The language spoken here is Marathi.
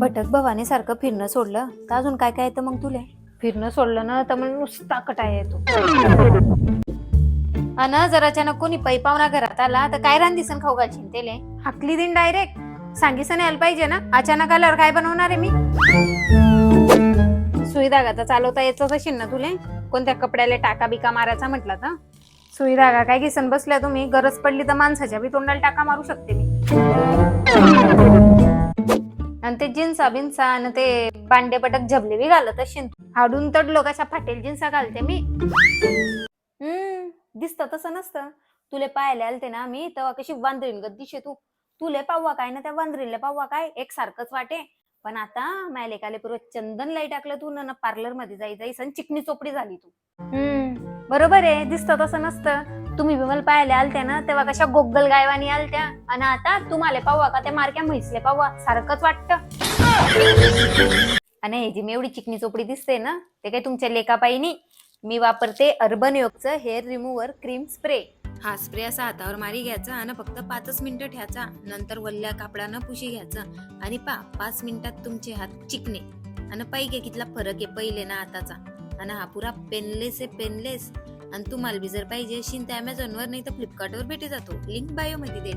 भटक भवानी सारखं फिरणं सोडलं तर अजून काय काय येतं मग तुले? फिरणं सोडलं ना तर मला नुसता कटाळा येतो. अन जर अचानक कोणी पै पाहुणा घरात आला तर काय रान दिसन खाऊ घालशील तेले? हाकली दिन डायरेक्ट. सांगितलं यायला पाहिजे ना, अचानक आल्यावर काय बनवणार आहे मी? सुई धागाचा चालवता येतच असेल ना तुले? कोणत्या कपड्याला टाका बिका मारायचा म्हटलं तर सुई धागा काय घिसन बसल्या तुम्ही? गरज पडली तर माणसाच्या बी तोंडाला टाका मारू शकते मी. आणि ते जिन्सा बिन्सा आणि ते बांडे बटक झबले बी घालत असेल. हाडून तडलो कशा फाटेल जिन्सा घालते मी. दिसत तसं नसतं. तुले पाहायला आलते ना मी तेव्हा कशी वांद्रीन गद्दीशे तू. तुले पाव्हा काय ना त्या वांद्रीला पाव्हा काय एक सारखंच वाटे. पण आता माझ्या लेकाले पूर्व चंदन लाई टाकलं तू ना पार्लर मध्ये जाई सण चिकनी चोपडी झाली तू. बरोबर आहे, दिसत तसं नसतं. तुम्ही बी मला पाहायला आलत्या ना तेव्हा कशा गोगल गायवानी आलत्या आणि आता तुम्हाला पाव्हा का त्या मारक्या म्हैसले पाव्हा सारखंच वाटतं. आणि हे जी मी एवढी चिकनी चोपडी दिसते ना ते काही तुमच्या लेकापायी. मी वापरते अर्बन योगचं हेअर रिमूव्हर क्रीम स्प्रे. हा स्प्रे असा हातावर मारी घ्यायचा आणि फक्त 5 मिनिटं ठेवायचा. नंतर वल्ल्या कापडानं पुशी घ्यायचा आणि 5 मिनिटात तुमचे हात चिकने. आणि पाहिजे कितला फरक आहे पहिले ना आताचा. आणि हा पुरा पेनलेस आहे, पेनलेस. आणि तुम्हाला बी जर पाहिजे असेल तर अमेझॉनवर नाही तर फ्लिपकार्टवर भेटी जातो. लिंक बायो मध्ये दे.